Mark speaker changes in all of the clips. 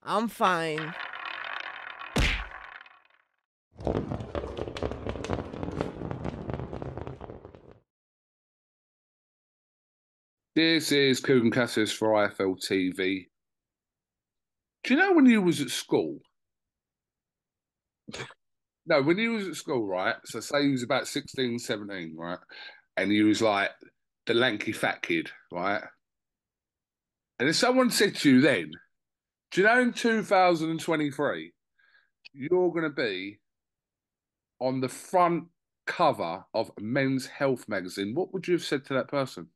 Speaker 1: I'm fine.
Speaker 2: This is KUGAN CASSIUS for IFL TV. Do you know when you was at school? No, when you was at school, right? So say you was about 16, 17, right? And you was like the lanky fat kid, right? And if someone said to you then, do you know in 2023, you're going to be on the front cover of Men's Health magazine, what would you have said to that person?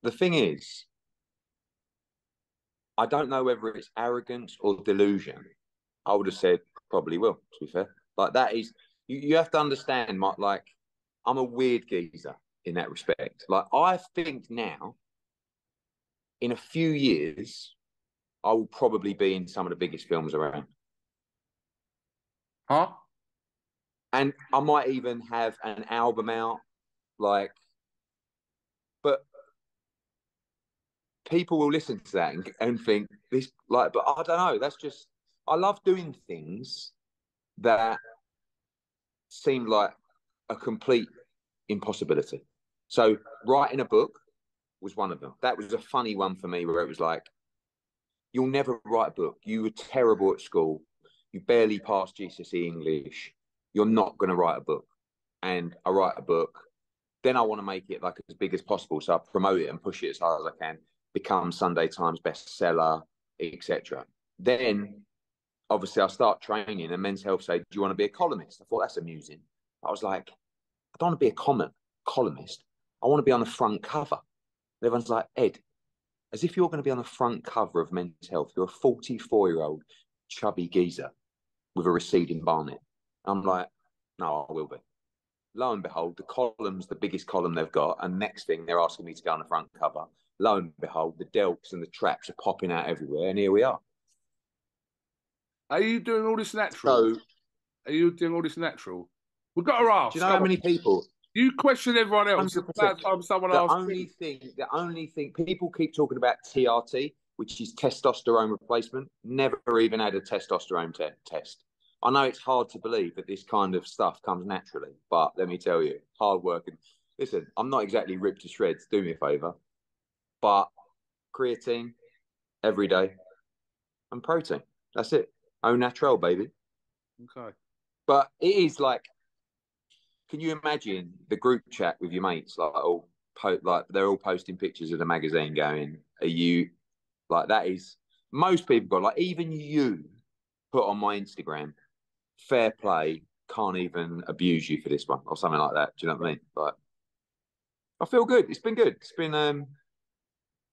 Speaker 3: The thing is, I don't know whether it's arrogance or delusion. I would have said probably will, to be fair. Like that is you have to understand like I'm a weird geezer in that respect. Like I think now, in a few years, I will probably be in some of the biggest films around.
Speaker 2: Huh?
Speaker 3: And I might even have an album out, like, but people will listen to that and think this, like, but I don't know. That's just, I love doing things that seem like a complete impossibility. So, writing a book was one of them. That was a funny one for me where it was like, you'll never write a book. You were terrible at school. You barely passed GCSE English. You're not going to write a book. And I write a book. Then I want to make it like as big as possible. So I promote it and push it as hard as I can, become Sunday Times bestseller, etc. Then obviously I start training and Men's Health say, do you want to be a columnist? I thought that's amusing. I was like, I don't want to be a columnist. I want to be on the front cover. And everyone's like, Ed, as if you're going to be on the front cover of Men's Health. You're a 44-year-old chubby geezer with a receding barnet. I'm like, no, I will be. Lo and behold, the column's the biggest column they've got. And next thing, they're asking me to go on the front cover. Lo and behold, the delks and the traps are popping out everywhere. And here we are.
Speaker 2: Are you doing all this natural?
Speaker 3: So,
Speaker 2: Are you doing all this natural? We've got to
Speaker 3: do you
Speaker 2: ask.
Speaker 3: know
Speaker 2: Come
Speaker 3: how
Speaker 2: on.
Speaker 3: many people?
Speaker 2: You question everyone else. It's
Speaker 3: 100%.
Speaker 2: about time someone
Speaker 3: The
Speaker 2: asks
Speaker 3: only
Speaker 2: me.
Speaker 3: thing, the only thing, people keep talking about TRT, which is testosterone replacement. Never even had a testosterone test. I know it's hard to believe that this kind of stuff comes naturally, but let me tell you, hard work. And listen, I'm not exactly ripped to shreds. Do me a favor, but creatine every day and protein. That's it. Au naturel, baby.
Speaker 2: Okay.
Speaker 3: But it is like, can you imagine the group chat with your mates, like all like they're all posting pictures of the magazine, going, "Are you like that?" Is most people got like even you put on my Instagram, fair play, can't even abuse you for this one or something like that. Do you know what I mean? Like, I feel good. It's been good. It's been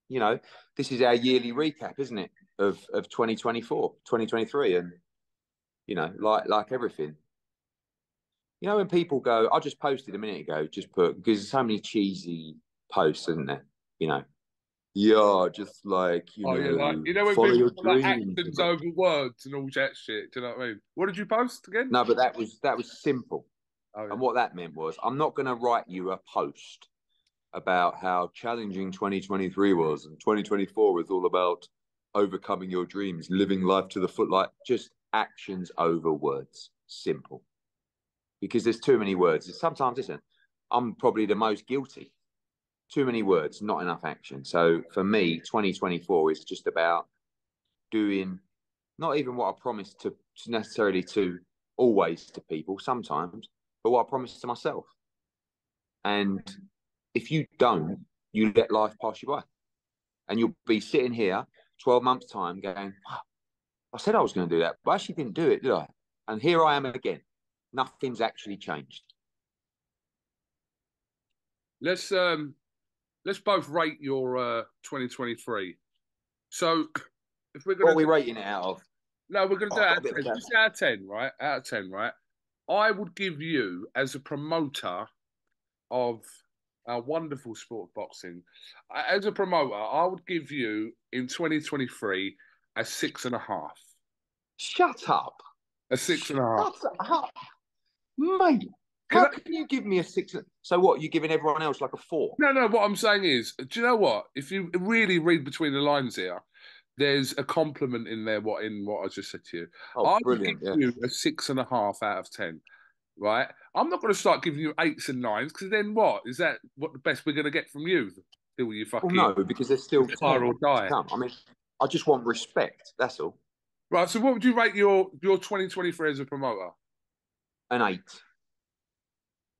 Speaker 3: you know, this is our yearly recap, isn't it? Of 2024, 2023, and like everything. You know, when people go, I just posted a minute ago, just put, because there's so many cheesy posts, isn't there? You know, yeah, just like,
Speaker 2: Oh yeah, like when
Speaker 3: follow
Speaker 2: people
Speaker 3: your
Speaker 2: put like
Speaker 3: dreams.
Speaker 2: actions over words and all that shit. Do you know what I mean? What did you post again?
Speaker 3: No, but that was simple.
Speaker 2: Oh
Speaker 3: And
Speaker 2: yeah.
Speaker 3: what that meant was, I'm not going to write you a post about how challenging 2023 was and 2024 was all about overcoming your dreams, living life to the foot, like just actions over words. Simple. Because there's too many words. It sometimes isn't. I'm probably the most guilty. Too many words, not enough action. So for me, 2024 is just about doing not even what I promised to necessarily to always to people, sometimes, but what I promised to myself. And if you don't, you let life pass you by. And you'll be sitting here 12 months' time going, oh, I said I was going to do that, but I actually didn't do it, did I? And here I am again. Nothing's actually changed.
Speaker 2: Let's um let's both rate your 2023. So if we're
Speaker 3: What
Speaker 2: gonna
Speaker 3: are we rating it out of?
Speaker 2: no, we're gonna do
Speaker 3: Oh,
Speaker 2: it
Speaker 3: I've
Speaker 2: out
Speaker 3: got a
Speaker 2: of
Speaker 3: bit of
Speaker 2: 10.
Speaker 3: a
Speaker 2: Just out of 10, right? Out of 10, right? I would give you as a promoter of wonderful sport boxing. As a promoter, I would give you in 2023 a six and a half.
Speaker 3: Shut up.
Speaker 2: A six and a half.
Speaker 3: Shut up. Mate,
Speaker 2: Can
Speaker 3: how
Speaker 2: I,
Speaker 3: can you give me a six? So what? You giving everyone else like a four?
Speaker 2: no, no, what I'm saying is, do you know what? If you really read between the lines here, there's a compliment in there. What I just said to you,
Speaker 3: Oh,
Speaker 2: I would give
Speaker 3: brilliant! Yeah.
Speaker 2: you a 6.5 out of 10. Right? I'm not going to start giving you 8s and 9s because then what is that? What the best we're going to get from you? Till you
Speaker 3: Well,
Speaker 2: fucking
Speaker 3: no, because there's still
Speaker 2: retire
Speaker 3: 10
Speaker 2: or
Speaker 3: to
Speaker 2: die.
Speaker 3: come. I mean, I just want respect. That's all.
Speaker 2: Right. So, what would you rate your 2023 as a promoter?
Speaker 3: An 8.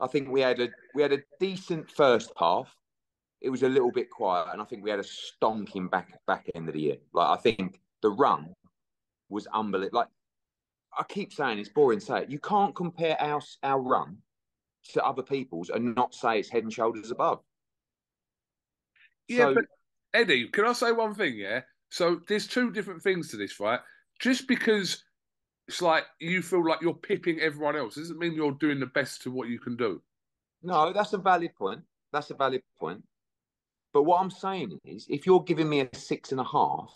Speaker 3: I think we had a decent first half. It was a little bit quiet, and I think we had a stonking back end of the year. Like I think the run was unbelievable. Like I keep saying, it's boring to say it. You can't compare our run to other people's and not say it's head and shoulders above.
Speaker 2: Yeah,
Speaker 3: So
Speaker 2: but Eddie, can I say one thing? Yeah. So there's two different things to this, right? Just because it's like you feel like you're pipping everyone else doesn't mean you're doing the best to what you can do.
Speaker 3: no, that's a valid point. That's a valid point. But what I'm saying is, if you're giving me a 6.5,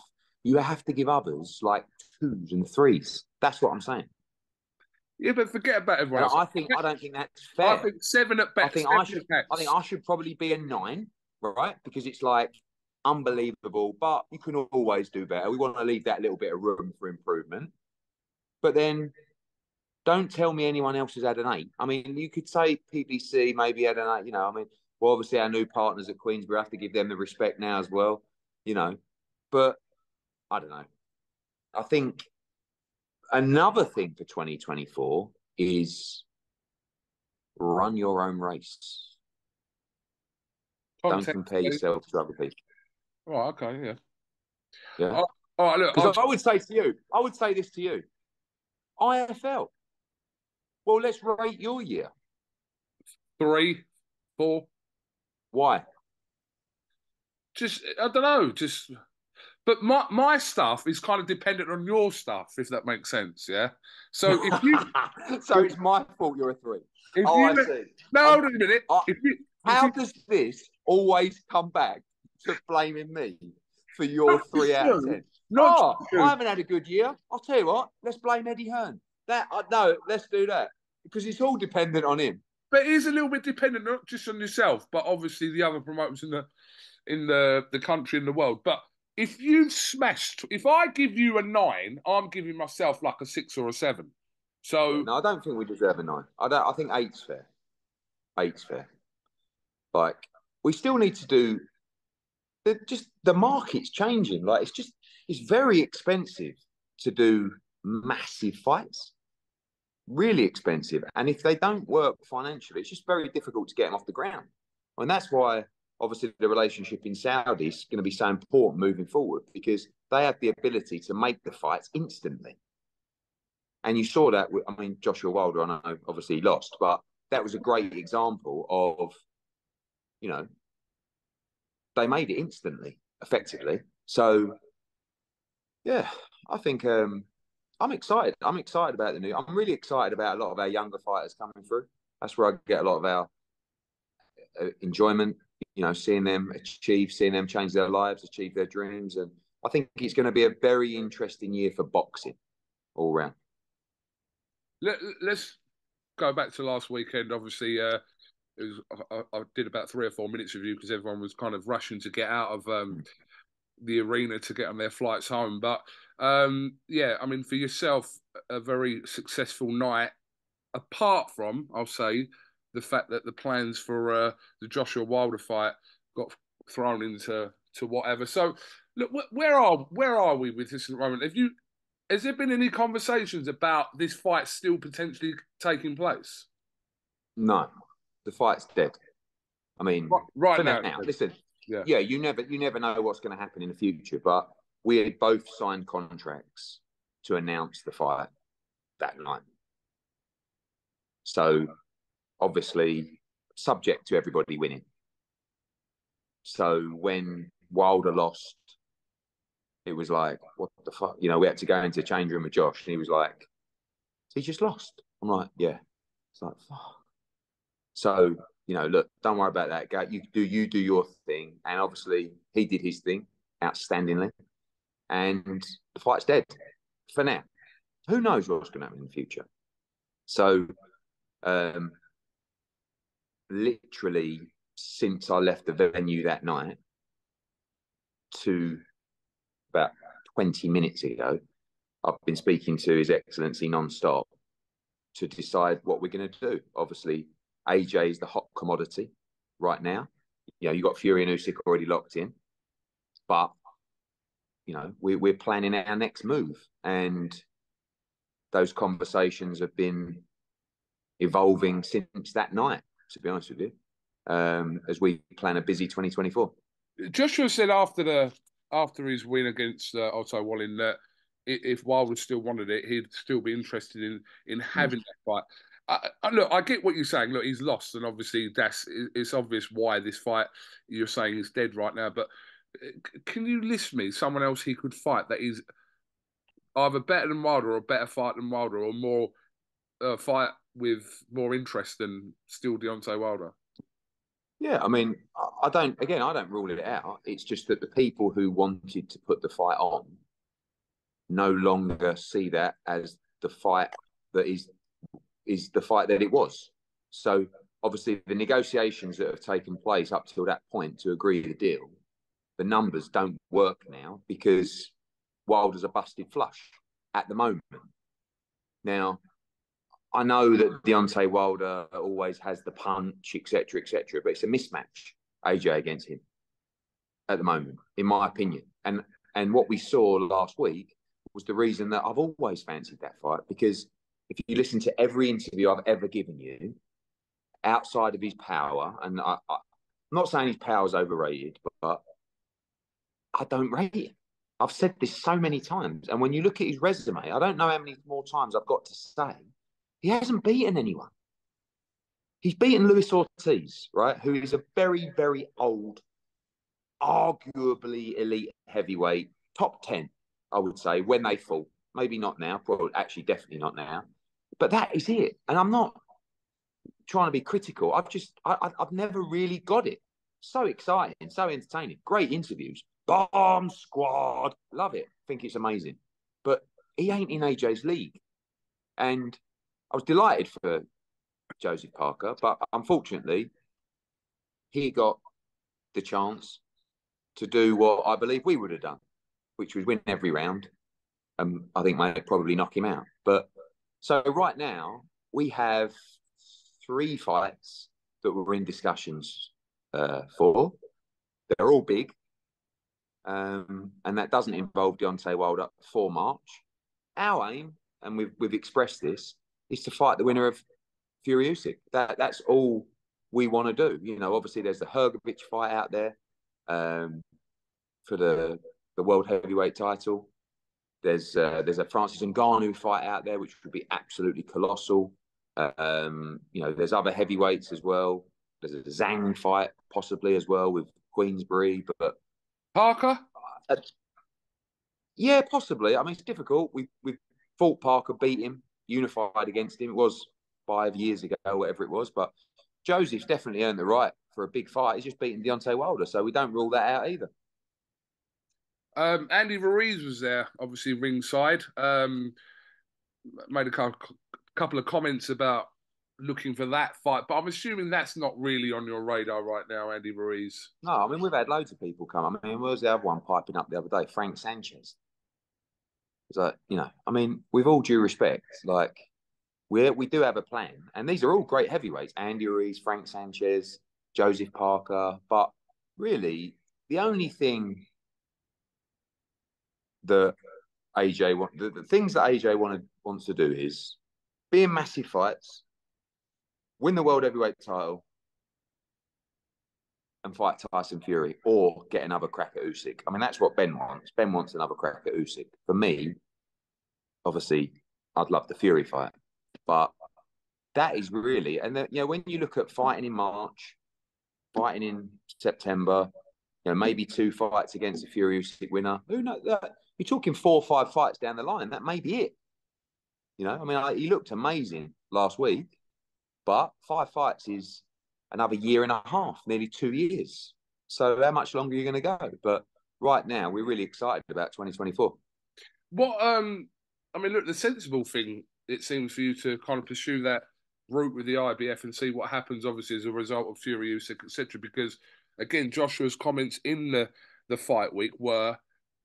Speaker 3: you have to give others like 2s and 3s. That's what I'm saying.
Speaker 2: Yeah, but forget about everyone
Speaker 3: And
Speaker 2: else.
Speaker 3: I don't think that's
Speaker 2: I
Speaker 3: fair.
Speaker 2: think seven at
Speaker 3: I
Speaker 2: best.
Speaker 3: think I
Speaker 2: Seven
Speaker 3: should
Speaker 2: at
Speaker 3: I think
Speaker 2: best.
Speaker 3: I should probably be a 9, right? Because it's like unbelievable, but you can always do better. We want to leave that little bit of room for improvement. But then don't tell me anyone else has had an 8. I mean, you could say PPC maybe had an 8, I mean, well, obviously our new partners at Queensbury have to give them the respect now as well, you know. But I don't know. I think another thing for 2024 is run your own race. Don't
Speaker 2: Context.
Speaker 3: compare yourself to other people.
Speaker 2: Oh, okay, yeah.
Speaker 3: Yeah.
Speaker 2: All right, look,
Speaker 3: Because I would say to you, I would say this to you, IFL. Well, let's rate your year.
Speaker 2: 3, 4.
Speaker 3: Why?
Speaker 2: Just I don't know. Just but my stuff is kind of dependent on your stuff, if that makes sense. Yeah. So
Speaker 3: So it's my fault you're a 3.
Speaker 2: if
Speaker 3: Oh,
Speaker 2: you
Speaker 3: I see.
Speaker 2: no,
Speaker 3: I'm,
Speaker 2: hold on a minute.
Speaker 3: I,
Speaker 2: If
Speaker 3: how
Speaker 2: you
Speaker 3: does this always come back to blaming me for your
Speaker 2: not
Speaker 3: 3
Speaker 2: just
Speaker 3: out of
Speaker 2: you,
Speaker 3: 10?
Speaker 2: not just
Speaker 3: Oh, I
Speaker 2: you,
Speaker 3: haven't had a good year. I'll tell you what. Let's blame Eddie Hearn. No, let's do that because it's all dependent on him.
Speaker 2: but it is a little bit dependent not just on yourself, but obviously the other promoters in the country and the world. But if you smashed, if I give you a 9, I'm giving myself like a 6 or a 7.
Speaker 3: Yeah,
Speaker 2: So
Speaker 3: no, I don't think we deserve a 9. I don't. I think 8's fair. 8's fair. Like we still need to do. Just the market's changing. Like it's very expensive to do massive fights. Really expensive, and if they don't work financially, it's just very difficult to get them off the ground. And that's why, obviously, the relationship in Saudi is going to be so important moving forward because they have the ability to make the fights instantly. And you saw that. I mean, Joshua Wilder, I know, obviously he lost, but that was a great example of, you know, they made it instantly, effectively. So yeah, I think I'm excited. I'm excited about the new. I'm really excited about a lot of our younger fighters coming through. That's where I get a lot of our enjoyment. Seeing them achieve, seeing them change their lives, achieve their dreams, and I think it's going to be a very interesting year for boxing all round.
Speaker 2: let's go back to last weekend. Obviously, I did about 3 or 4 minutes of you because everyone was kind of rushing to get out of the arena to get on their flights home. But yeah, I mean, for yourself, a very successful night. Apart from, I'll say, the fact that the plans for the Joshua Wilder fight got thrown into whatever. So, look, where are we with this at the moment? Has there been any conversations about this fight still potentially taking place?
Speaker 3: No, the fight's dead. I mean,
Speaker 2: Right
Speaker 3: for
Speaker 2: now,
Speaker 3: now, listen,
Speaker 2: yeah.
Speaker 3: yeah, you never know what's going to happen in the future, but we had both signed contracts to announce the fight that night. So obviously, subject to everybody winning. So when Wilder lost, it was like, what the fuck? We had to go into the change room with Josh, and he was like, he just lost. I'm like, yeah. It's like, fuck. So, look, don't worry about that. Go, you do your thing. And obviously, he did his thing outstandingly. And the fight's dead for now. Who knows what's going to happen in the future? So, literally, since I left the venue that night to about 20 minutes ago, I've been speaking to His Excellency non-stop to decide what we're going to do. Obviously, AJ is the hot commodity right now. You know, you've got Fury and Usyk already locked in, but you know, we're planning our next move, and those conversations have been evolving since that night, to be honest with you, as we plan a busy 2024.
Speaker 2: Joshua said after his win against Otto Wallin that if Wilder still wanted it, he'd still be interested in having that fight. Look, I get what you're saying. Look, he's lost, and obviously it's obvious why this fight you're saying is dead right now. But can you list me someone else he could fight that is either better than Wilder or a better fight than Wilder or more fight with more interest than still Deontay Wilder?
Speaker 3: Yeah, I mean, I don't rule it out. It's just that the people who wanted to put the fight on no longer see that as the fight that is the fight that it was. So obviously the negotiations that have taken place up till that point to agree the deal, the numbers don't work now because Wilder's a busted flush at the moment. Now, I know that Deontay Wilder always has the punch, etc., but it's a mismatch, AJ against him at the moment, in my opinion. And what we saw last week was the reason that I've always fancied that fight, because if you listen to every interview I've ever given you, outside of his power, and I'm not saying his power's overrated, but I don't rate it. I've said this so many times. And when you look at his resume, I don't know how many more times I've got to say, he hasn't beaten anyone. He's beaten Luis Ortiz, right, who is a very, very old, arguably elite heavyweight, top 10, I would say, when they fought. Maybe not now, probably actually definitely not now. But that is it. And I'm not trying to be critical. I've never really got it. So exciting, so entertaining. Great interviews. Bomb squad. Love it. Think it's amazing. But he ain't in AJ's league. And I was delighted for Joseph Parker, but unfortunately, he got the chance to do what I believe we would have done, which was win every round. I think might probably knock him out. But so right now, we have 3 fights that we're in discussions for. They're all big. And that doesn't involve Deontay Wilder for March. Our aim, and we've expressed this, is to fight the winner of Fury-Usyk. That's all we want to do. You know, obviously there's the Hrgovic fight out there for the world heavyweight title. There's a Francis Ngannou fight out there, which would be absolutely colossal. You know, there's other heavyweights as well. There's a Zhang fight possibly as well with Queensbury, but
Speaker 2: Parker?
Speaker 3: Yeah, possibly. I mean, it's difficult. We've fought Parker, beat him, unified against him. It was 5 years ago, whatever it was. But Joseph's definitely earned the right for a big fight. He's just beaten Deontay Wilder, so we don't rule that out either.
Speaker 2: Andy Ruiz was there, obviously ringside. Made a couple of comments about looking for that fight, but I'm assuming that's not really on your radar right now, Andy Ruiz.
Speaker 3: No, I mean, we've had loads of people come. I mean, where was the other one piping up the other day? Frank Sanchez. It's like, you know, I mean, with all due respect, like, we do have a plan, and these are all great heavyweights: Andy Ruiz, Frank Sanchez, Joseph Parker. But really, the only thing that the things that AJ wants to do is be in massive fights, win the world heavyweight title, and fight Tyson Fury, or get another crack at Usyk. I mean, that's what Benn wants. Benn wants another crack at Usyk. For me, obviously, I'd love the Fury fight. But that is really, and then, you know, when you look at fighting in March, fighting in September, you know, maybe 2 fights against the Fury-Usyk winner. Who knows? You're talking 4 or 5 fights down the line. That may be it. You know, I mean, he looked amazing last week, but 5 fights is another year and a half, nearly 2 years. So how much longer are you going to go? But right now, we're really excited about 2024.
Speaker 2: What I mean, look, the sensible thing, it seems, for you to kind of pursue that route with the IBF and see what happens, obviously, as a result of Fury-Usyk, etc. Because again, Joshua's comments in the fight week were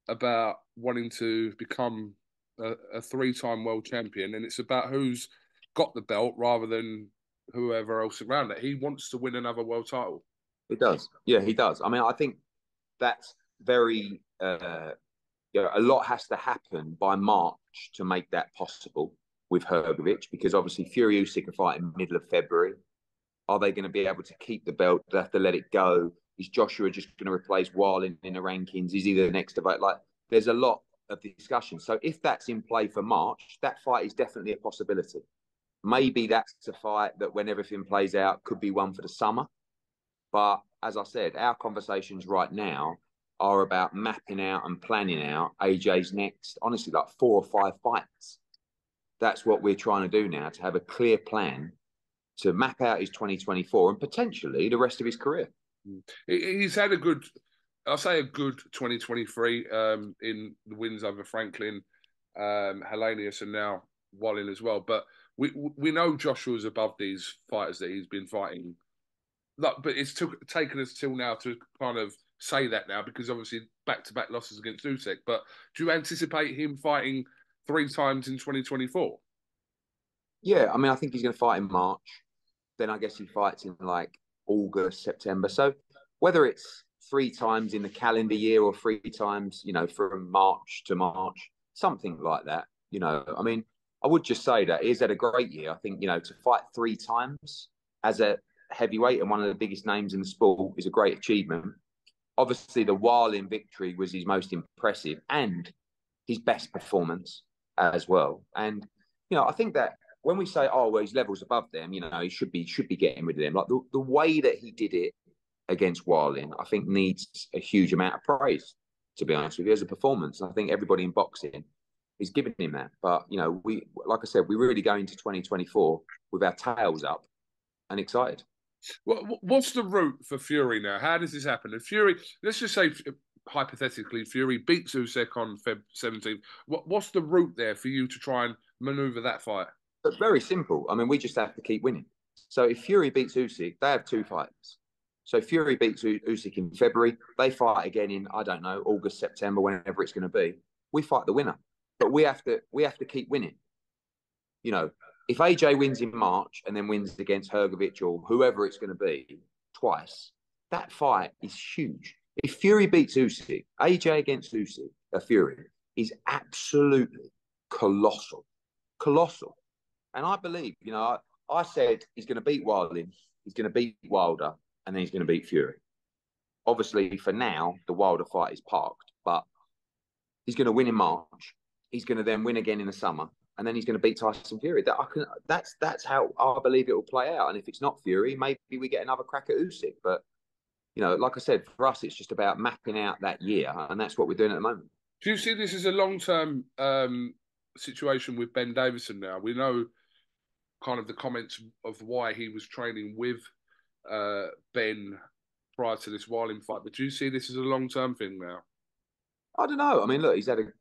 Speaker 2: about wanting to become a three-time world champion, and it's about who's got the belt rather than whoever else around it. He wants to win another world title.
Speaker 3: He does. Yeah, he does. I mean, I think that's very, a lot has to happen by March to make that possible with Hrgovic, because obviously Fury-Usyk are fighting middle of February. Are they going to be able to keep the belt? Do they have to let it go? Is Joshua just going to replace Wallin in the rankings? Is he the next to vote? Like, there's a lot of discussion. So if that's in play for March, that fight is definitely a possibility. Maybe that's a fight that, when everything plays out, could be one for the summer. But as I said, our conversations right now are about mapping out and planning out AJ's next, honestly, like 4 or 5 fights. That's what we're trying to do now, to have a clear plan to map out his 2024 and potentially the rest of his career.
Speaker 2: He's had a good, I'll say a good 2023 in the wins over Franklin, Hellenius, and now Wallin as well. But we know Joshua's above these fighters that he's been fighting. But it's taken us till now to kind of say that now, because obviously back-to-back losses against Usyk. But do you anticipate him fighting 3 times in 2024?
Speaker 3: Yeah, I mean, I think he's going to fight in March. Then I guess he fights in like August, September. So whether it's 3 times in the calendar year or 3 times, from March to March, something like that, I mean, I would just say that he's had a great year. I think, to fight 3 times as a heavyweight and one of the biggest names in the sport is a great achievement. Obviously, the Wallin victory was his most impressive and his best performance as well. And, I think that when we say, oh, well, he's levels above them, he should be getting rid of them. Like the way that he did it against Wallin, I think needs a huge amount of praise, to be honest with you, as a performance. I think everybody in boxing is giving him that. But, we, like I said, we really go into 2024 with our tails up and excited.
Speaker 2: What's the route for Fury now? How does this happen? If Fury, let's just say hypothetically, Fury beats Usyk on Feb 17th. What's the route there for you to try and maneuver that fight?
Speaker 3: But very simple. I mean, we just have to keep winning. So if Fury beats Usyk, they have 2 fights. So Fury beats Usyk in February. They fight again in, I don't know, August, September, whenever it's going to be. We fight the winner. But we have to keep winning. If AJ wins in March and then wins against Hrgovic or whoever it's going to be twice, that fight is huge. If Fury beats Usyk, AJ against Usyk, Fury, is absolutely colossal. Colossal. And I believe, I said he's going to beat Wallin, he's going to beat Wilder, and then he's going to beat Fury. Obviously, for now, the Wilder fight is parked, but he's going to win in March. He's going to then win again in the summer, and then he's going to beat Tyson Fury. That's how I believe it will play out. And if it's not Fury, maybe we get another crack at Usyk. But, like I said, for us, it's just about mapping out that year, and that's what we're doing at the moment.
Speaker 2: Do you see this as a long-term situation with Ben Davison now? We know kind of the comments of why he was training with Ben prior to this Wallin fight, but do you see this as a long-term thing now?
Speaker 3: I don't know. I mean, look, he's had a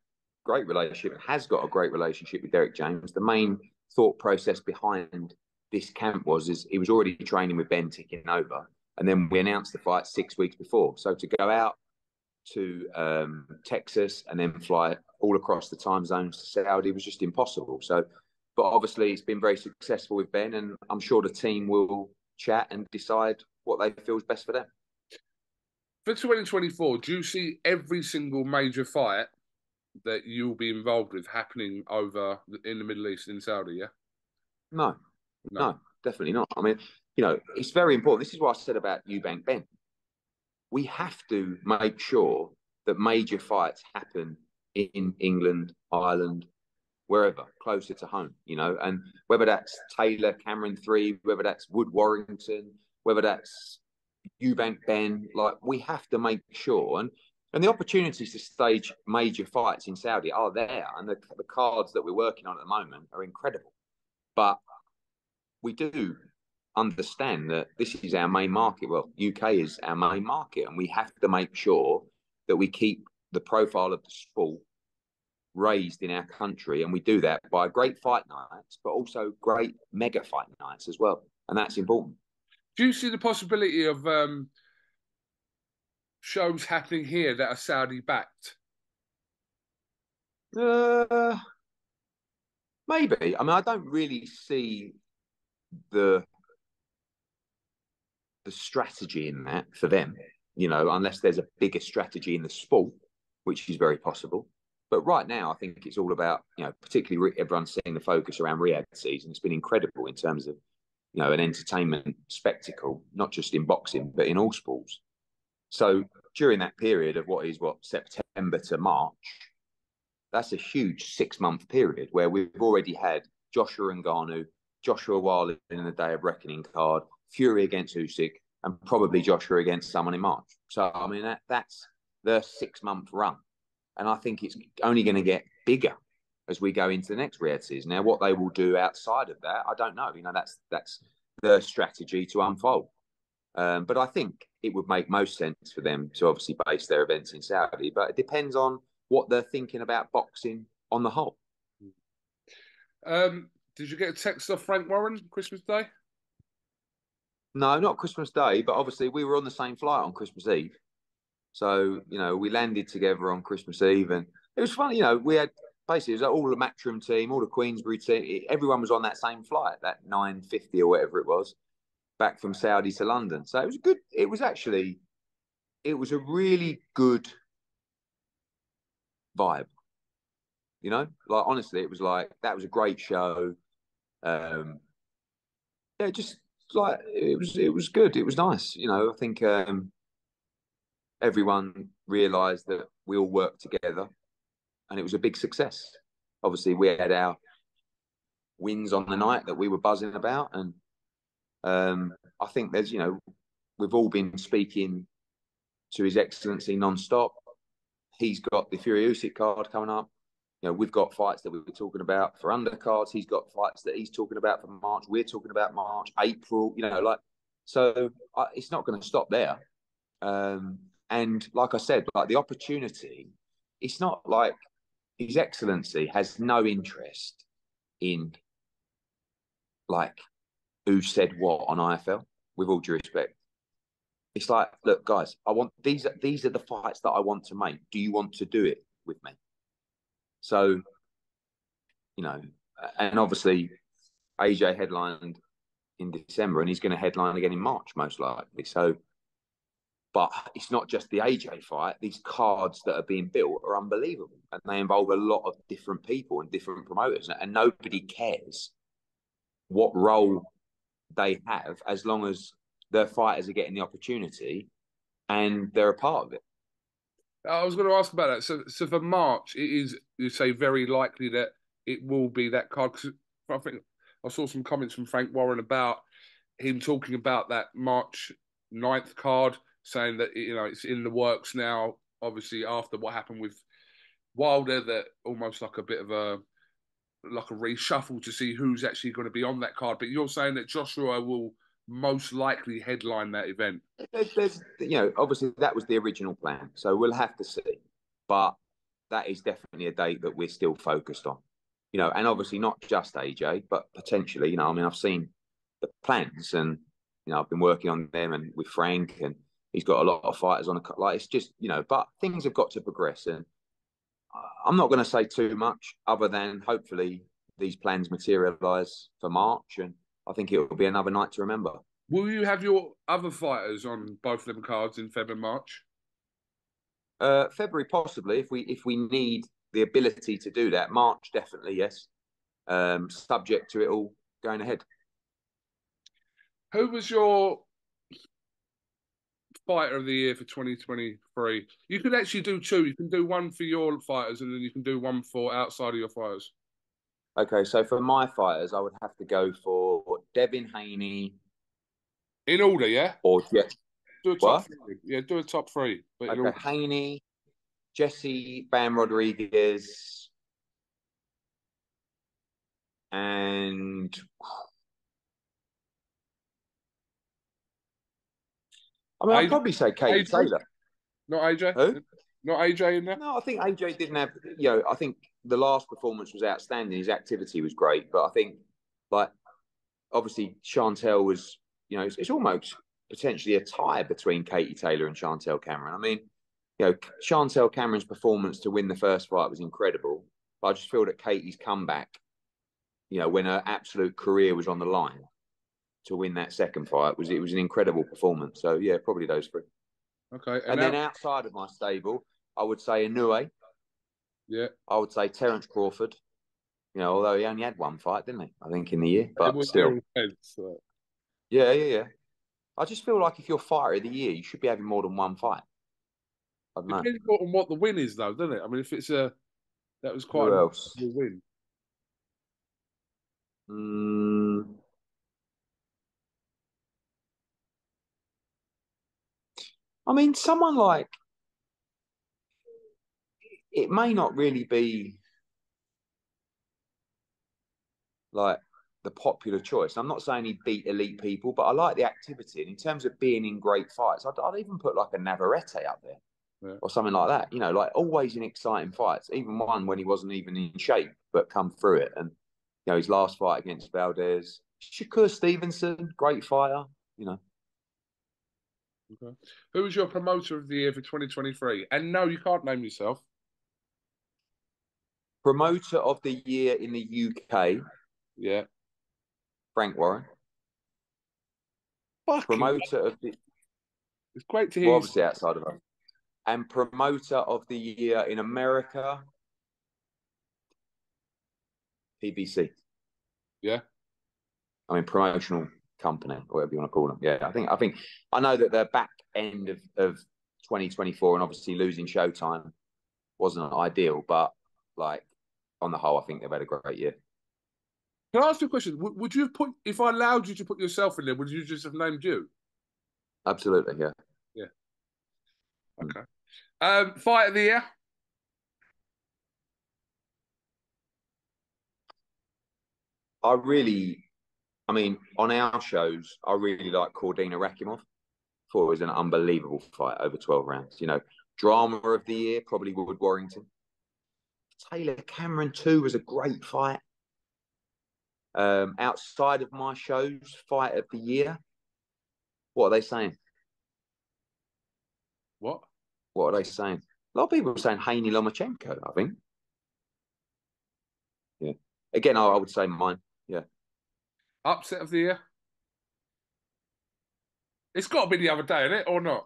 Speaker 3: great relationship, has got a great relationship with Derek James. The main thought process behind this camp is he was already training with Ben taking over, and then we announced the fight 6 weeks before. So to go out to Texas and then fly all across the time zones to Saudi was just impossible. So, but obviously it's been very successful with Ben, and I'm sure the team will chat and decide what they feel is best for them.
Speaker 2: For 2024, do you see every single major fight that you'll be involved with happening over in the Middle East, in Saudi, yeah?
Speaker 3: No, definitely not. I mean, it's very important. This is what I said about Eubank Benn. We have to make sure that major fights happen in England, Ireland, wherever, closer to home, and whether that's Taylor, Cameron 3, whether that's Wood Warrington, whether that's Eubank Benn, like we have to make sure. And the opportunities to stage major fights in Saudi are there, and the cards that we're working on at the moment are incredible. But we do understand that this is our main market. Well, UK is our main market, and we have to make sure that we keep the profile of the sport raised in our country, and we do that by great fight nights, but also great mega fight nights as well, and that's important.
Speaker 2: Do you see the possibility of shows happening here that are Saudi backed?
Speaker 3: Uh, maybe. I mean, I don't really see the the strategy in that for them, unless there's a bigger strategy in the sport, which is very possible. But right now, I think it's all about, particularly everyone's seeing the focus around Riyadh season. It's been incredible in terms of, an entertainment spectacle, not just in boxing, but in all sports. So during that period of September to March, that's a huge 6-month period where we've already had Joshua Ngannou, Joshua Wilder in the Day of Reckoning card, Fury against Usyk, and probably Joshua against someone in March. So, I mean, that's the 6-month run. And I think it's only going to get bigger as we go into the next Riyadh season. Now, what they will do outside of that, I don't know. That's the strategy to unfold. But I think it would make most sense for them to obviously base their events in Saudi. But it depends on what they're thinking about boxing on the whole.
Speaker 2: Did you get a text off Frank Warren Christmas Day?
Speaker 3: No, not Christmas Day, but obviously we were on the same flight on Christmas Eve. So, we landed together on Christmas Eve, and it was fun. We had basically, it was all the Matchroom team, all the Queensbury team, everyone was on that same flight, that 9:50 or whatever it was, back from Saudi to London. So it was good. It was a really good vibe. Like, honestly, it was like, that was a great show. Yeah, just like, it was good. It was nice. I think everyone realised that we all worked together, and it was a big success. Obviously, we had our wins on the night that we were buzzing about, and I think there's, we've all been speaking to His Excellency non-stop. He's got the Fury-Usyk card coming up. We've got fights that we were talking about for undercards. He's got fights that he's talking about for March. We're talking about March, April. So it's not going to stop there. And like I said, like, the opportunity, it's not like His Excellency has no interest in, like, who said what on IFL, with all due respect. It's like, look, guys, these are the fights that I want to make. Do you want to do it with me? So, and obviously AJ headlined in December, and he's going to headline again in March, most likely. So, but it's not just the AJ fight. These cards that are being built are unbelievable, and they involve a lot of different people and different promoters, and nobody cares what role they have as long as their fighters are getting the opportunity and they're a part of it.
Speaker 2: I was going to ask about that. So for March, it is, you say, very likely that it will be that card. Because I think I saw some comments from Frank Warren about him talking about that March 9th card, saying that, it's in the works now. Obviously, after what happened with Wilder, that almost like a bit of a reshuffle to see who's actually going to be on that card. But you're saying that Joshua will most likely headline that event.
Speaker 3: There's obviously that was the original plan, so we'll have to see. But that is definitely a date that we're still focused on. And obviously not just AJ, but potentially, I've seen the plans, and I've been working on them, and with Frank, and he's got a lot of fighters on the, like, it's just, but things have got to progress, and I'm not going to say too much other than hopefully these plans materialise for March, and I think it will be another night to remember.
Speaker 2: Will you have your other fighters on both of them cards in February and March?
Speaker 3: February possibly, if we need the ability to do that. March definitely, yes. Subject to it all going ahead.
Speaker 2: Who was your fighter of the year for 2023? You could actually do two. You can do one for your fighters, and then you can do one for outside of your fighters.
Speaker 3: Okay, so for my fighters, I would have to go for Devin Haney.
Speaker 2: In order, yeah?
Speaker 3: Or
Speaker 2: do a top three. Yeah, do a top three.
Speaker 3: But okay, Haney, Jesse Bam Rodriguez, and I'd probably say Katie Taylor.
Speaker 2: Not AJ?
Speaker 3: Who?
Speaker 2: Not AJ in there?
Speaker 3: No, I think AJ didn't have, I think the last performance was outstanding. His activity was great. But I think, like, obviously Chantel was, it's almost potentially a tie between Katie Taylor and Chantel Cameron. I mean, Chantel Cameron's performance to win the first fight was incredible. But I just feel that Katie's comeback, you know, when her absolute career was on the line to win that second fight, it was an incredible performance. So yeah, probably those three.
Speaker 2: Okay,
Speaker 3: And then outside of my stable, I would say Inoue.
Speaker 2: Yeah.
Speaker 3: I would say Terence Crawford. You know, although he only had one fight, didn't he? I think in the year, but still.
Speaker 2: Intense, so.
Speaker 3: Yeah. I just feel like if you're fighter of the year, you should be having more than one fight. I don't know.
Speaker 2: Depends on what the win is, though, doesn't it? I mean, if it's that was quite
Speaker 3: Who
Speaker 2: a
Speaker 3: else?
Speaker 2: win.
Speaker 3: I mean, someone like it may not really be like the popular choice. I'm not saying he beat elite people, but I like the activity. And in terms of being in great fights, I'd even put like a Navarrete up there. Yeah. Or something like that, you know, like always in exciting fights, even one when he wasn't even in shape, but come through it. And, you know, his last fight against Valdez, Shakur Stevenson, great fighter, you know.
Speaker 2: Okay. Who was your promoter of the year for 2023? And no, you can't name yourself.
Speaker 3: Promoter of the year in the UK.
Speaker 2: Yeah.
Speaker 3: Frank Warren. Promoter of the...
Speaker 2: It's great to hear.
Speaker 3: Well, obviously outside of us. And promoter of the year in America, PBC.
Speaker 2: Yeah.
Speaker 3: I mean, promotional company, or whatever you want to call them. Yeah, I know that the back end of 2024 and obviously losing Showtime wasn't ideal, but like on the whole, I think they've had a great year.
Speaker 2: Can I ask you a question? Would you have put, if I allowed you to put yourself in there, would you just have named you?
Speaker 3: Absolutely, yeah.
Speaker 2: Yeah. Okay. Fight of the year?
Speaker 3: I mean, on our shows, I really like Cordina Rakimov. Thought it was an unbelievable fight over 12 rounds. You know, drama of the year, probably Wood Warrington. Taylor Cameron 2 was a great fight. Outside of my shows, fight of the year. What are they saying?
Speaker 2: What
Speaker 3: are they saying? A lot of people are saying Haney Lomachenko, I think. Yeah. Again, I would say mine. Yeah.
Speaker 2: Upset of the year? It's got to be the other day, isn't it, or not?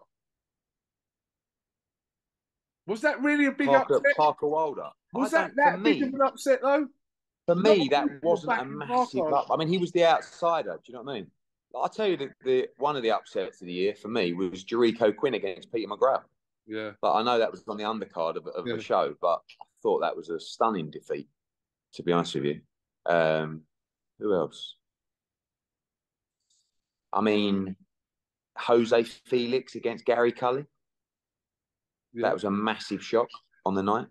Speaker 2: Was that really a big upset?
Speaker 3: Parker Wilder.
Speaker 2: Was that big of an upset, though?
Speaker 3: For me, that wasn't a massive up. I mean, he was the outsider. Do you know what I mean? I'll tell you that one of the upsets of the year for me was Jericho Quinn against Peter McGrath.
Speaker 2: Yeah.
Speaker 3: But I know that was on the undercard of the show, but I thought that was a stunning defeat, to be honest with you. Who else? I mean, Jose Felix against Gary Cully. Yeah. That was a massive shock on the night.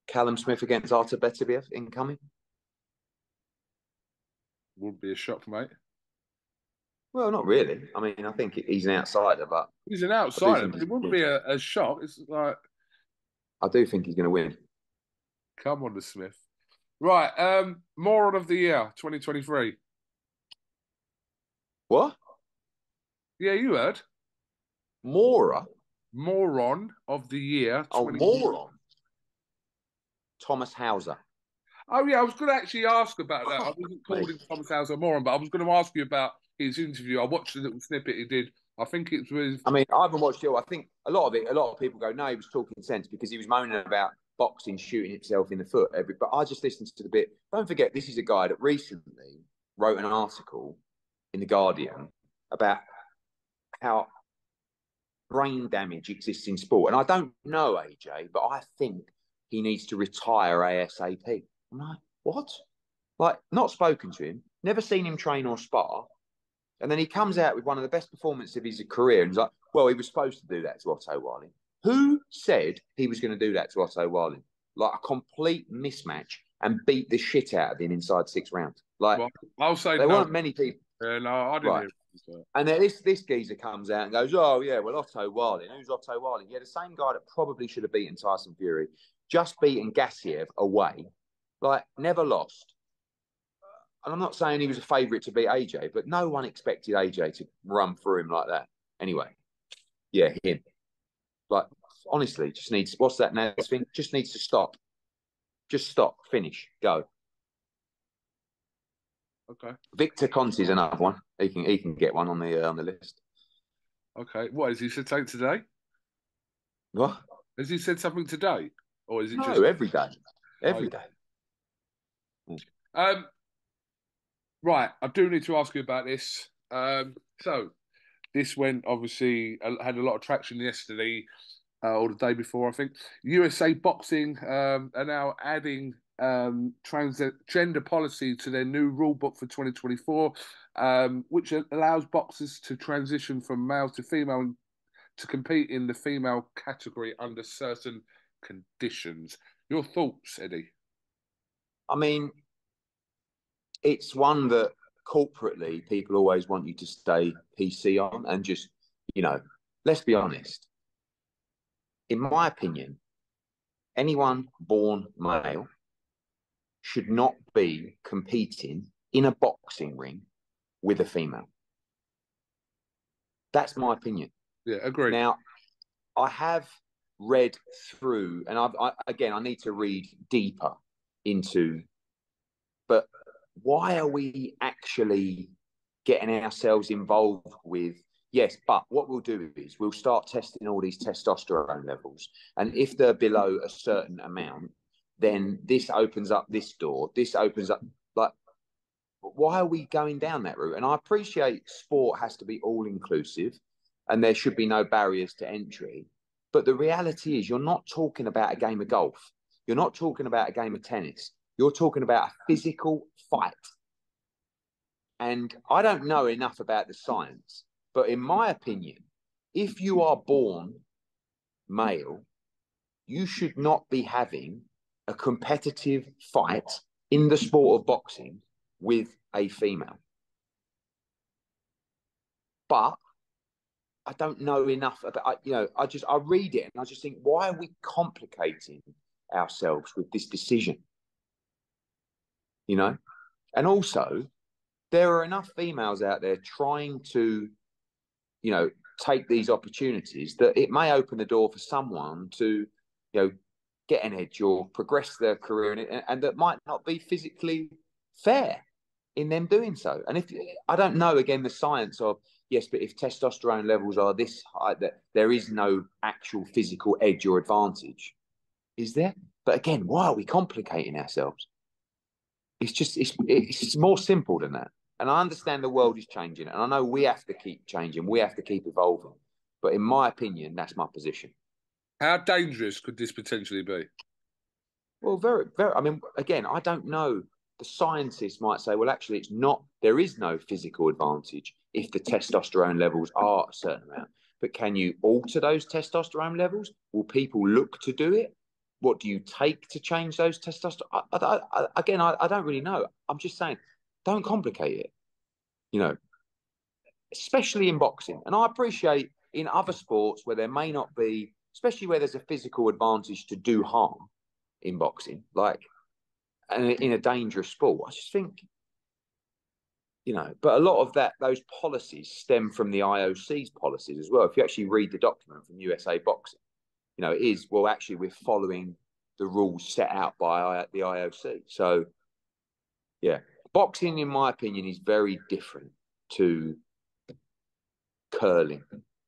Speaker 3: Callum Smith against Artur Beterbiev incoming.
Speaker 2: Wouldn't be a shock, mate.
Speaker 3: Well, not really. I mean, I think he's an outsider, but
Speaker 2: he's an outsider. But it wouldn't be a shock. It's like
Speaker 3: I do think he's going to win.
Speaker 2: Come on, the Smith. Right, moron of the year, 2023.
Speaker 3: What?
Speaker 2: Yeah, you heard.
Speaker 3: Moron
Speaker 2: of the year.
Speaker 3: Oh, moron. Thomas Hauser.
Speaker 2: Oh, yeah, I was going to actually ask about that. I wasn't calling Thomas Hauser a moron, but I was going to ask you about his interview. I watched a little snippet he did. I think it was...
Speaker 3: I mean, I haven't watched it all. I think a lot of people go, no, he was talking sense because he was moaning about boxing shooting itself in the foot. But I just listened to the bit. Don't forget, this is a guy that recently wrote an article in The Guardian about how brain damage exists in sport. And I don't know, AJ, but I think he needs to retire ASAP. I'm like, what? Like, not spoken to him, never seen him train or spar. And then he comes out with one of the best performances of his career. And he's like, well, he was supposed to do that to Otto Wallin. Who said he was going to do that to Otto Wallin? Like a complete mismatch and beat the shit out of him inside 6 rounds. Like, well,
Speaker 2: I'll say
Speaker 3: there weren't many people.
Speaker 2: No, I didn't hear it.
Speaker 3: And then this geezer comes out and goes, oh, yeah, well, Otto Wallin. Who's Otto Wallin? Yeah, the same guy that probably should have beaten Tyson Fury, just beaten Gassiev away. Like, never lost. and I'm not saying he was a favourite to beat AJ, but no one expected AJ to run through him like that. Anyway, yeah, him. Like, honestly, just needs, what's that now thing? Just needs to stop. Just stop, finish, go.
Speaker 2: Okay.
Speaker 3: Victor Conti's another one. He can get one on the list.
Speaker 2: Okay. What has he said something today?
Speaker 3: What?
Speaker 2: Has he said something today, or is it just
Speaker 3: every day? Every day.
Speaker 2: Right. I do need to ask you about this. So this went obviously had a lot of traction yesterday, or the day before, I think. USA Boxing are now adding transgender policy to their new rule book for 2024, which allows boxers to transition from male to female to compete in the female category under certain conditions. Your thoughts, Eddie?
Speaker 3: I mean, it's one that corporately people always want you to stay PC on, and just, let's be honest. In my opinion, anyone born male should not be competing in a boxing ring with a female. That's my opinion.
Speaker 2: Yeah, agree.
Speaker 3: Now, I have read through, and I need to read deeper into, but why are we actually getting ourselves involved with? Yes, but what we'll do is we'll start testing all these testosterone levels, and if they're below a certain amount, then this opens up this door. This opens up, like, why are we going down that route? And I appreciate sport has to be all inclusive, and there should be no barriers to entry. But the reality is, you're not talking about a game of golf. You're not talking about a game of tennis. You're talking about a physical fight. And I don't know enough about the science, but in my opinion, if you are born male, you should not be having a competitive fight in the sport of boxing with a female. But I don't know enough about, I read it and I just think, why are we complicating ourselves with this decision? And also, there are enough females out there trying to, take these opportunities that it may open the door for someone to, get an edge or progress their career, and that might not be physically fair in them doing so. And if I don't know, again, the science of, yes, but if testosterone levels are this high, that there is no actual physical edge or advantage, is there? But again, why are we complicating ourselves? It's more simple than that. And I understand the world is changing, and I know we have to keep changing, we have to keep evolving. But in my opinion, that's my position.
Speaker 2: How dangerous could this potentially be?
Speaker 3: Well, very, very. I mean, again, I don't know. The scientists might say, well, actually, it's not. There is no physical advantage if the testosterone levels are a certain amount. But can you alter those testosterone levels? Will people look to do it? What do you take to change those testosterone? Again, I don't really know. I'm just saying, don't complicate it, especially in boxing. And I appreciate in other sports where there may not be, especially where there's a physical advantage to do harm in boxing, like in a dangerous sport. I just think, but a lot of those policies stem from the IOC's policies as well. If you actually read the document from USA Boxing, it is, well, actually, we're following the rules set out by the IOC. So, yeah, boxing, in my opinion, is very different to curling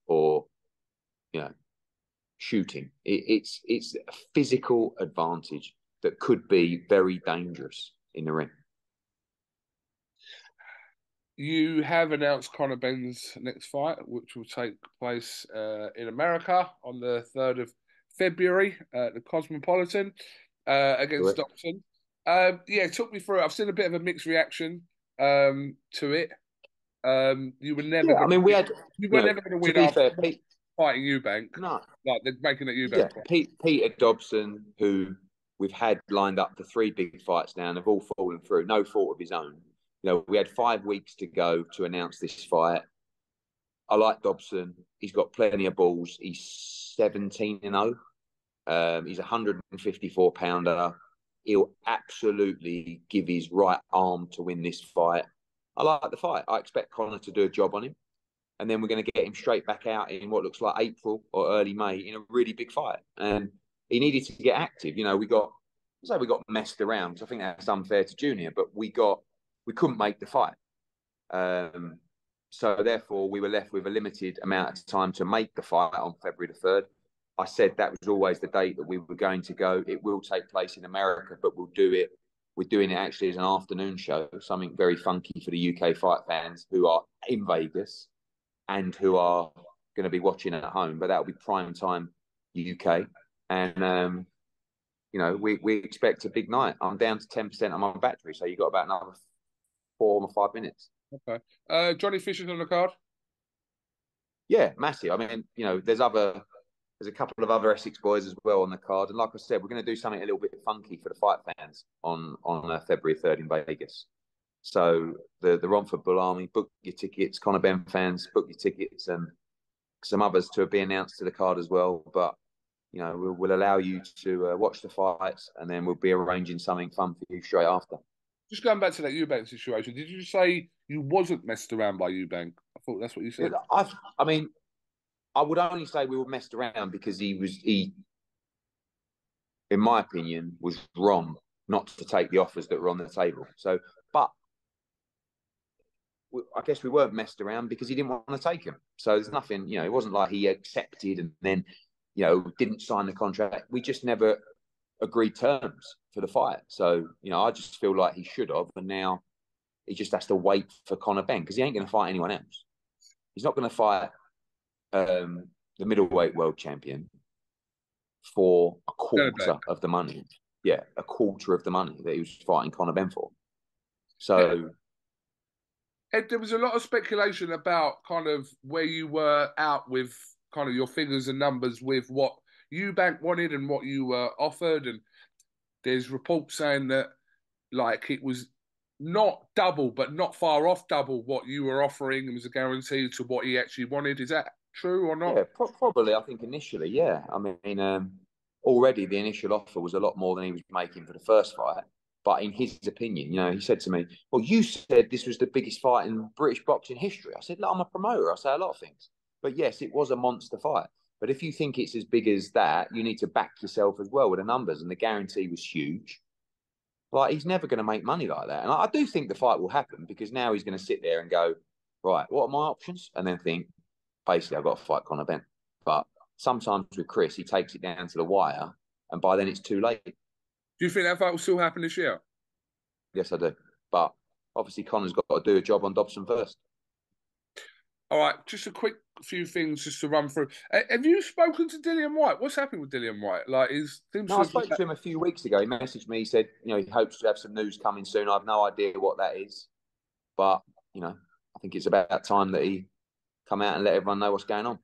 Speaker 3: or, shooting. It's a physical advantage that could be very dangerous in the ring.
Speaker 2: You have announced Conor Benn's next fight, which will take place in America on the 3rd of February at the Cosmopolitan against Dobson. Talk me through it. I've seen a bit of a mixed reaction to it. You were never.
Speaker 3: Yeah, I mean,
Speaker 2: you were never going to win.
Speaker 3: To be fair, Pete,
Speaker 2: fighting Eubank.
Speaker 3: No,
Speaker 2: like they're making it Eubank.
Speaker 3: Yeah, Peter Dobson, who we've had lined up for 3 big fights now, and have all fallen through. No fault of his own. We had 5 weeks to go to announce this fight. I like Dobson. He's got plenty of balls. He's 17-0. He's a 154 pounder. he'll absolutely give his right arm to win this fight. I like the fight. I expect Conor to do a job on him. And then we're going to get him straight back out in what looks like April or early May in a really big fight. And he needed to get active. You know, we got messed around, because I think that's unfair to Junior, but we couldn't make the fight. So therefore, we were left with a limited amount of time to make the fight on February the 3rd. I said that was always the date that we were going to go. It will take place in America, but we'll do it. We're doing it actually as an afternoon show, something very funky for the UK fight fans who are in Vegas and who are going to be watching at home. But that'll be prime time UK. And, you know, we expect a big night. I'm down to 10% on my battery, so you've got about another 4 or 5 minutes.
Speaker 2: Okay. Johnny Fisher's on the card?
Speaker 3: Yeah, massive. I mean, you know, there's a couple of other Essex boys as well on the card. And like I said, we're going to do something a little bit funky for the fight fans on February 3rd in Vegas. So the Romford Bull Army, book your tickets. Conor Benn fans, book your tickets, and some others to be announced to the card as well. But, you know, we'll allow you to watch the fights, and then we'll be arranging something fun for you straight after.
Speaker 2: Just going back to that Eubank situation, did you say you wasn't messed around by Eubank? I thought that's what you said.
Speaker 3: I mean, I would only say we were messed around because he, in my opinion, was wrong not to take the offers that were on the table. So, but I guess we weren't messed around because he didn't want to take him. So there's nothing, you know, it wasn't like he accepted and then, you know, didn't sign the contract. We just never agreed terms for the fight. So, you know, I just feel like he should have, and now he just has to wait for Conor Benn because he ain't going to fight anyone else. He's not going to fight the middleweight world champion for a quarter of the money. Yeah, a quarter of the money that he was fighting Conor Benn for. So,
Speaker 2: Ed, there was a lot of speculation about kind of where you were out with kind of your figures and numbers with what Eubank wanted and what you were offered, and there's reports saying that like it was not double, but not far off double what you were offering, and was a guarantee to what he actually wanted. Is that true or not?
Speaker 3: Yeah, probably. I think initially, yeah. I mean, already the initial offer was a lot more than he was making for the first fight. But in his opinion, you know, he said to me, "Well, you said this was the biggest fight in British boxing history." I said, "Look, I'm a promoter. I say a lot of things, but yes, it was a monster fight. But if you think it's as big as that, you need to back yourself as well with the numbers." And the guarantee was huge. Like, he's never going to make money like that. And I do think the fight will happen because now he's going to sit there and go, right, what are my options? And then think, basically, I've got to fight Conor Benn. But sometimes with Chris, he takes it down to the wire, and by then it's too late.
Speaker 2: Do you think that fight will still happen this year?
Speaker 3: Yes, I do. But obviously, Conor's got to do a job on Dobson first.
Speaker 2: All right, just a quick few things just to run through. Have you spoken to Dillian White? What's happened with Dillian White? Like,
Speaker 3: No, I spoke to him a few weeks ago. He messaged me. He said, you know, he hopes to have some news coming soon. I have no idea what that is, but you know, I think it's about time that he come out and let everyone know what's going on.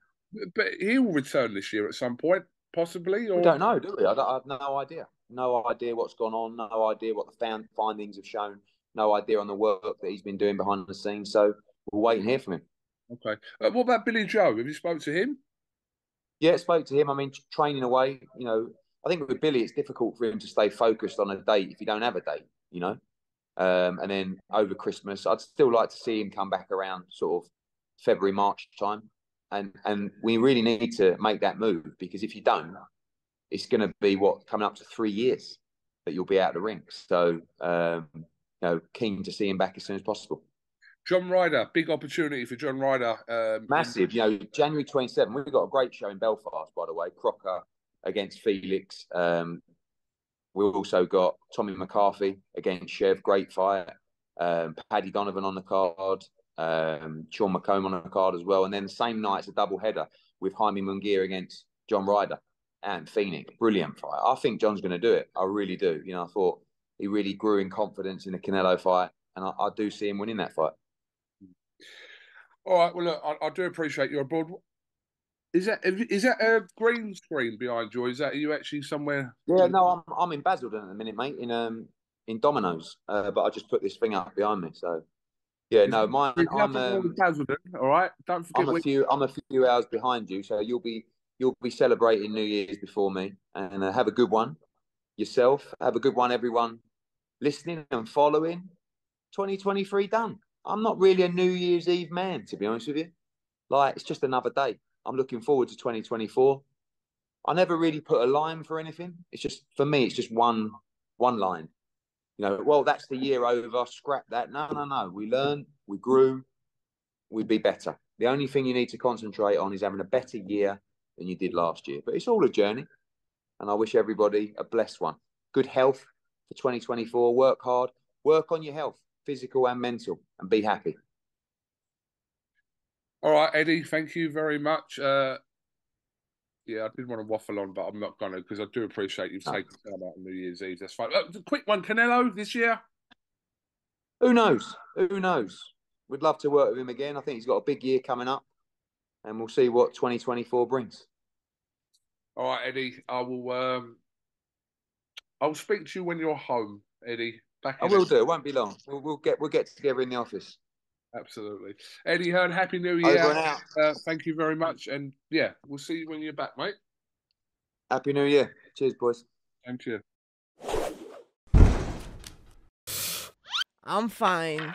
Speaker 2: But he will return this year at some point, possibly. Or
Speaker 3: we don't know, do we? I have no idea. No idea what's gone on. No idea what the findings have shown. No idea on the work that he's been doing behind the scenes. So we'll wait and hear from him.
Speaker 2: Okay. What about Billy Joe? Have you spoke to him?
Speaker 3: Yeah, spoke to him. I mean, training away, you know, I think with Billy, it's difficult for him to stay focused on a date if you don't have a date, you know. And then over Christmas, I'd still like to see him come back around sort of February, March time. And we really need to make that move, because if you don't, it's going to be coming up to 3 years that you'll be out of the ring. So, you know, keen to see him back as soon as possible.
Speaker 2: John Ryder, big opportunity for John Ryder.
Speaker 3: Massive. You know, January 27th, we've got a great show in Belfast, by the way. Crocker against Felix. We've also got Tommy McCarthy against Chev, great fight. Paddy Donovan on the card. Sean McComb on the card as well. And then the same night, it's a double header with Jaime Munguia against John Ryder and Phoenix. Brilliant fight. I think John's going to do it. I really do. You know, I thought he really grew in confidence in the Canelo fight, and I do see him winning that fight.
Speaker 2: All right. Well, look, I do appreciate your abroad. Is that a green screen behind you? Or is that, are you actually somewhere?
Speaker 3: Yeah, no, I'm in Basildon at the minute, mate. In Domino's, but I just put this thing up behind me. So yeah, no, mine. I'm
Speaker 2: Basildon. All right. Don't forget.
Speaker 3: I'm a few hours behind you, so you'll be celebrating New Year's before me, and have a good one. yourself. Have a good one, everyone listening and following. 2023 done. I'm not really a New Year's Eve man, to be honest with you. Like, it's just another day. I'm looking forward to 2024. I never really put a line for anything. It's just, for me, it's just one line. You know, well, that's the year over. Scrap that. No. We learned, we grew, we'd be better. The only thing you need to concentrate on is having a better year than you did last year. But it's all a journey. And I wish everybody a blessed one. Good health for 2024. Work hard. Work on your health, physical and mental, and be happy.
Speaker 2: All right, Eddie, thank you very much. Yeah, I did want to waffle on, but I'm not going to, because I do appreciate you've taken time out on New Year's Eve. That's fine. Quick one, Canelo this year?
Speaker 3: Who knows? Who knows? We'd love to work with him again. I think he's got a big year coming up, and we'll see what 2024 brings.
Speaker 2: All right, Eddie, I'll speak to you when you're home, Eddie.
Speaker 3: I will do. It won't be long. We'll get together in the office.
Speaker 2: Absolutely. Eddie Hearn, Happy New Year.
Speaker 3: Over and out.
Speaker 2: Thank you very much. And yeah, we'll see you when you're back, mate.
Speaker 3: Happy New Year. Cheers, boys.
Speaker 2: Thank you.
Speaker 1: I'm fine.